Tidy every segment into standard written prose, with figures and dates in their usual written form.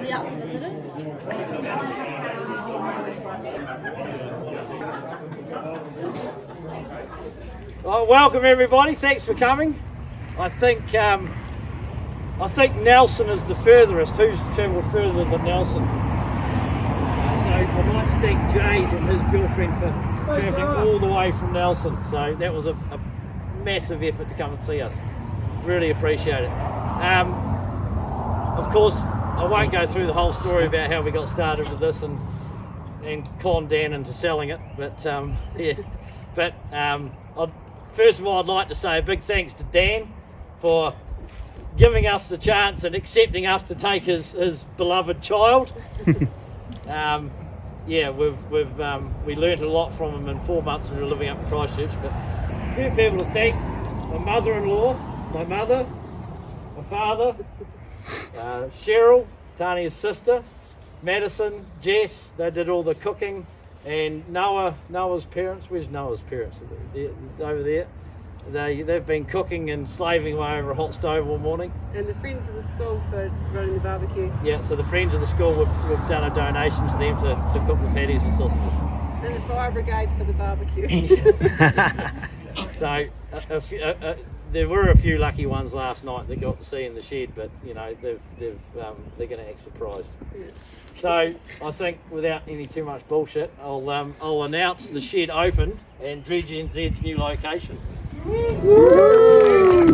he up for visitors? Well, welcome everybody. Thanks for coming. I think Nelson is the furthest. Who's travelled further than Nelson? So I'd like to thank Jade and his girlfriend for travelling all the way from Nelson. So that was a massive effort to come and see us. Really appreciate it. Of course, I won't go through the whole story about how we got started with this and conned Dan into selling it. But yeah. But first of all, I'd like to say a big thanks to Dan for giving us the chance and accepting us to take his beloved child. Yeah, we learnt a lot from him in 4 months we were living up in Christchurch. But a few people to thank: my mother-in-law, my mother, my father, Cheryl, Tania's sister, Madison, Jess. They did all the cooking, and Noah's parents. Where's Noah's parents? They're over there. They've been cooking and slaving away over a hot stove all morning. And the friends of the school for running the barbecue. Yeah, so the friends of the school, we've done a donation to them to cook the patties and sausages. And the fire brigade for the barbecue. So there were a few lucky ones last night that got to see in the shed, but you know they're going to act surprised. Yeah. So I think without any too much bullshit, I'll announce the shed open and Dredge NZ's new location. Woo!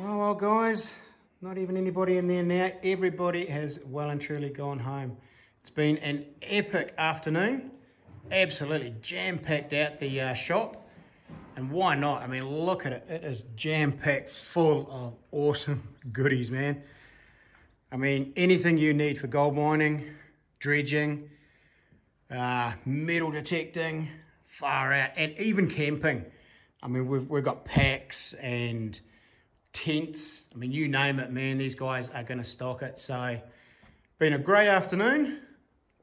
Well guys, not even anybody in there now. Everybody has well and truly gone home. It's been an epic afternoon. Absolutely jam-packed out the shop. And why not? I mean, look at it. It is jam-packed full of awesome goodies, man. I mean, anything you need for gold mining, dredging, metal detecting, far out, and even camping. I mean, we've got packs and tents. I mean, you name it, man. These guys are going to stock it. So, been a great afternoon.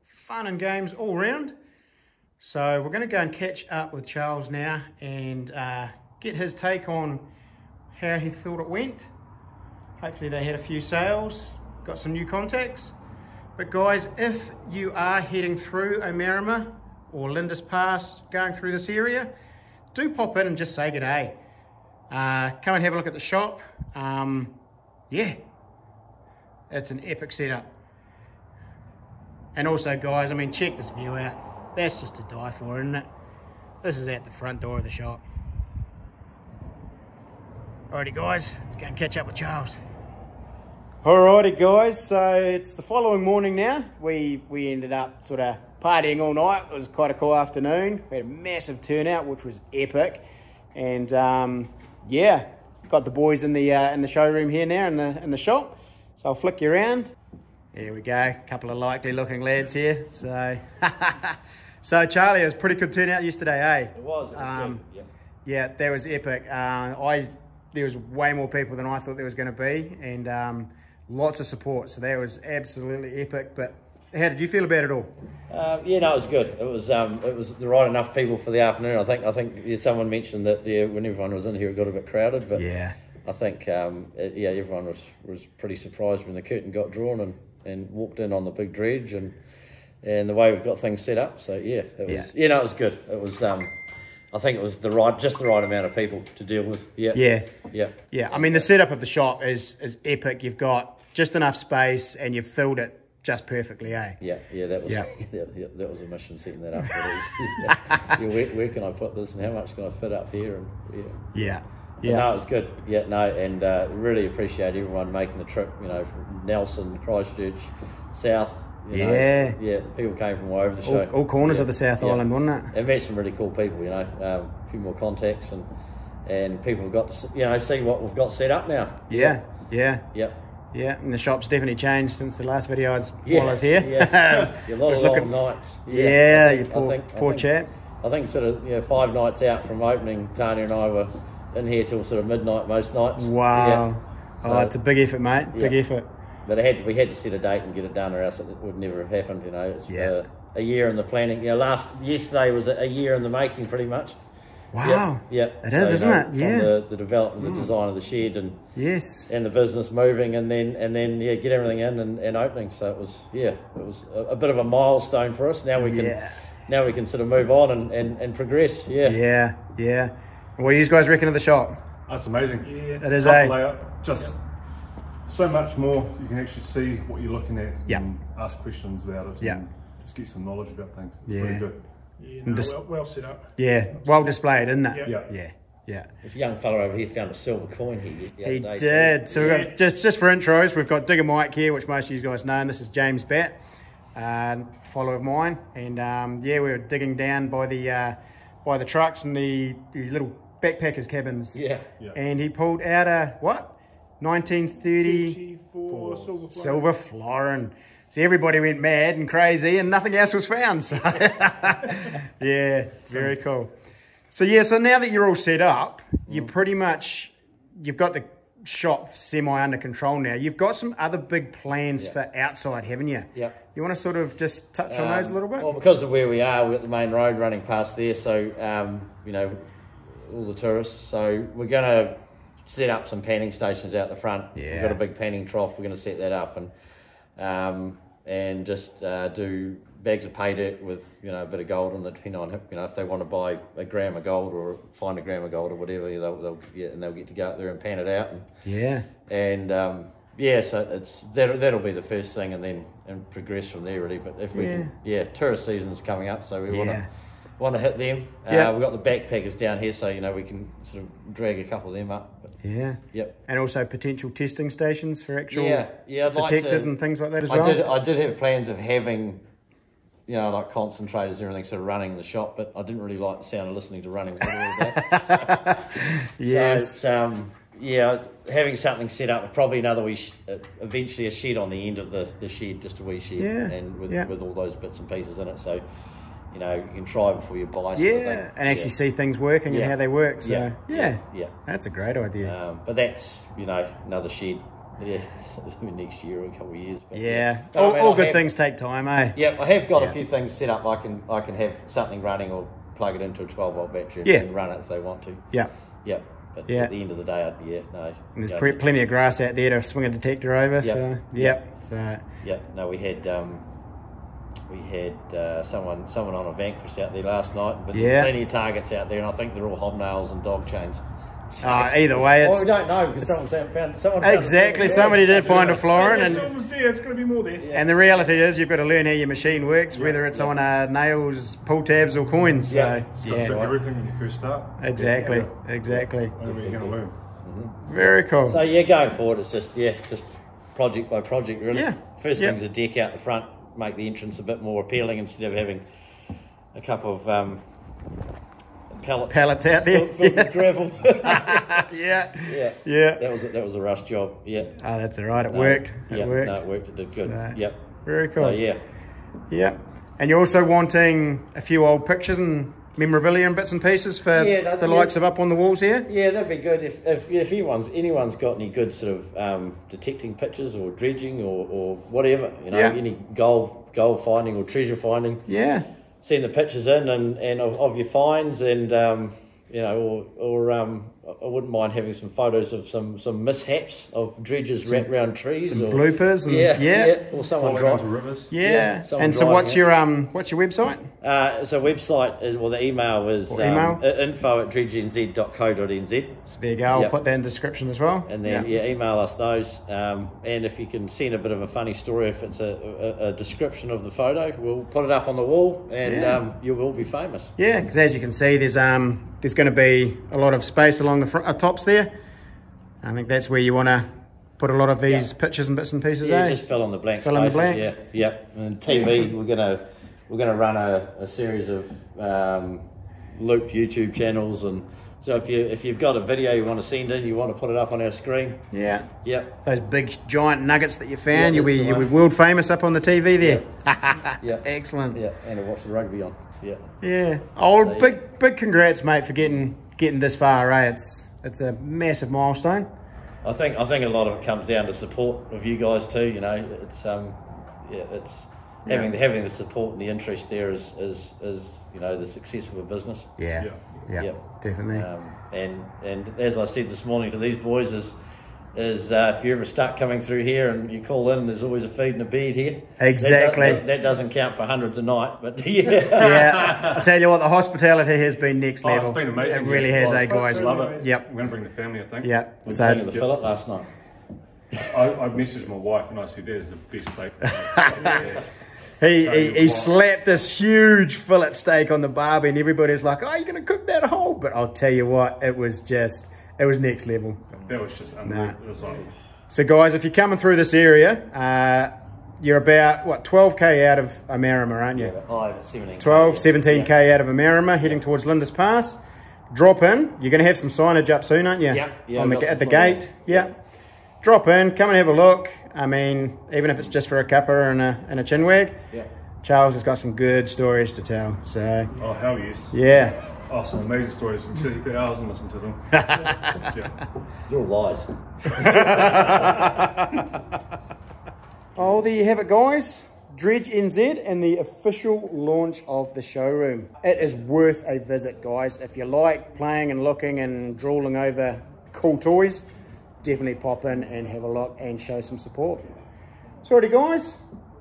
Fun and games all round. So, we're going to go and catch up with Charles now and get his take on how he thought it went. Hopefully they had a few sales, got some new contacts. But guys, if you are heading through Omarama or Lindis Pass, going through this area, do pop in and just say g'day. Come and have a look at the shop. Yeah, it's an epic setup. And also guys, I mean, check this view out. That's just to die for, isn't it? This is out the front door of the shop. Alrighty guys, let's go and catch up with Charles. Alrighty guys, so it's the following morning now. We ended up sort of partying all night. It was quite a cool afternoon. We had a massive turnout, which was epic. And yeah, got got the boys in the showroom here now in the shop. So I'll flick you around. There we go, a couple of likely looking lads here. So, so Charlie, it was a pretty good turnout yesterday, eh? It was good. Yep. Yeah, that was epic. There was way more people than I thought there was going to be, and lots of support. So that was absolutely epic. But how did you feel about it all? Yeah, no, it was good. It was the right enough people for the afternoon. I think someone mentioned that when everyone was in here, it got a bit crowded. But yeah, I think everyone was pretty surprised when the curtain got drawn and walked in on the big dredge and the way we've got things set up. So yeah, it was good. It was. I think it was just the right amount of people to deal with. Yeah. I mean, the setup of the shop is epic. You've got just enough space, and you've filled it just perfectly, eh? Yeah. That was that was a mission setting that up. Where can I put this, and how much can I fit up here? And yeah. No, it was good. Yeah, no, and really appreciate everyone making the trip. You know, from Nelson, Christchurch, South. You know, people came from all over the show. All corners of the South Island, wasn't it? And met some really cool people, you know, a few more contacts and people got to, see what we've got set up now. Yeah, and the shop's definitely changed since the last video while I was here. A lot of long nights. Poor chap. I think sort of 5 nights out from opening, Tanya and I were in here till sort of midnight most nights. Wow. So, it's a big effort, mate. Big effort. But we had to set a date and get it done, or else it would never have happened. You know, it's a year in the planning. Yesterday was a year in the making, pretty much. Wow. Yeah. It is, isn't it? Yeah. From the development, the design of the shed, and the business moving, and then get everything in and opening. So it was a bit of a milestone for us. Now we can sort of move on and progress. Yeah. What do you guys reckon of the shop? That's amazing. Yeah. It is, layout, just so much more. You can actually see what you're looking at and ask questions about it and just get some knowledge about things. It's really good. Well set up. Yeah, well displayed, isn't it? Yeah. This young fella over here found a silver coin here. He did. So we've got, just for intros, we've got Digger Mike here, which most of you guys know, and this is James Batt, follower of mine. And we were digging down by the trucks and the little backpackers cabins. Yeah. And he pulled out a, what? 1934 silver florin. So everybody went mad and crazy and nothing else was found. So yeah, very cool. So so now that you're all set up, you've got the shop semi under control now. You've got some other big plans for outside, haven't you? Yeah. You want to sort of just touch on those a little bit? Well, because of where we are, we've got the main road running past there, so all the tourists. So we're going to set up some panning stations out the front. We've got a big panning trough. We're going to set that up and just do bags of pay dirt with a bit of gold in it, depending on if they want to buy a gram of gold or find a gram of gold or whatever, they'll get to go up there and pan it out. So that'll be the first thing, and progress from there really. But if we can, tourist season's coming up, so we want to hit them. We've got the backpackers down here, so we can sort of drag a couple of them up. And also potential testing stations for actual detectors like and things like that as well. I did have plans of having like concentrators and everything sort of running in the shop, but I didn't really like the sound of listening to running water all day. So having something set up, probably another eventually a shed on the end of the shed, just a wee shed, and with all those bits and pieces in it. So you can try before you buy. And actually see things working and how they work. So that's a great idea. But that's another shed. Next year or a couple of years. But all good things take time, eh? Yeah, I have got a few things set up. I can have something running or plug it into a 12-volt battery and run it if they want to. But at the end of the day, and there's plenty of grass out there to swing a detector over. No, we had someone on a Vanquish out there last night, but there's plenty of targets out there, and I think they're all hobnails and dog chains. Either way, we don't know because someone found exactly. Somebody did find a florin, and it's going to be more there. And the reality is, you've got to learn how your machine works, whether it's on nails, pull tabs, or coins. So everything when you first start. Exactly. Only way you're going to learn. Very cool. So going forward, it's just project by project, really. First thing's a deck out the front, make the entrance a bit more appealing instead of having a couple of pallets out there. filled with gravel. Yeah. That was a rush job. Yeah. Oh, that's all right. It worked. It worked. No, it worked. It did good. So, Yep. Very cool. So yeah. Yeah. And you're also wanting a few old pictures and memorabilia and bits and pieces for the likes of up on the walls here? Yeah, that'd be good. If anyone's got any good sort of detecting pictures or dredging or whatever, you know, any gold finding or treasure finding. Yeah. Send the pictures in and of your finds and you know, or I wouldn't mind having some photos of some mishaps of dredges wrapped around trees, some bloopers, and or someone falling into rivers. And so what's your website? So website is, well, the email is info@dredgenz.co.nz. So there you go. I'll put that in the description as well. And then email us those. And if you can send a bit of a funny story, if it's a description of the photo, we'll put it up on the wall, and you will be famous. Yeah, because as you can see, there's going to be a lot of space along the front, tops there. I think that's where you want to put a lot of these pictures and bits and pieces. Just fill in the blanks. Fill in the blanks. And TV, we're gonna run a series of looped YouTube channels, and so if you've got a video you want to send in, you want to put it up on our screen. Those big giant nuggets that you found, you'll be world famous up on the TV there. Excellent. And I'll watch the rugby on. Big congrats, mate, for getting this far. It's a massive milestone. I think a lot of it comes down to support of you guys too. You know, it's having the support and the interest there is you know, the success of a business. Definitely. And as I said this morning to these boys is if you're ever stuck coming through here and you call in, there's always a feed and a bed here. Exactly. That doesn't count for hundreds a night, but I tell you what, the hospitality has been next level. It's been amazing. It really has, guys. Love it. Yep. I'm going to bring the family, I think. We were taking the fillet last night. I messaged my wife and I said, that is the best steak. He slapped this huge fillet steak on the barbie and everybody's like, oh, you're going to cook that whole? But I'll tell you what, it was next level. That was just unreal. It was like... So guys, if you're coming through this area, you're about, 12k out of Amarama, aren't you? 17k. 17k out of Amarama, heading towards Lindis Pass. Drop in. You're going to have some signage up soon, aren't you? At the gate. Drop in, come and have a look. I mean, even if it's just for a cuppa and a chinwag. Charles has got some good stories to tell. So. Oh, hell yes. Yeah. Oh, some amazing stories. You can sit for hours and listen to them. They're all lies. Oh, there you have it, guys. Dredge NZ and the official launch of the showroom. It is worth a visit, guys. If you like playing and looking and drooling over cool toys, definitely pop in and have a look and show some support. Sorry, guys.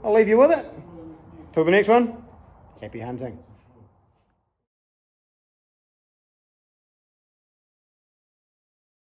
I'll leave you with it. Till the next one, happy hunting.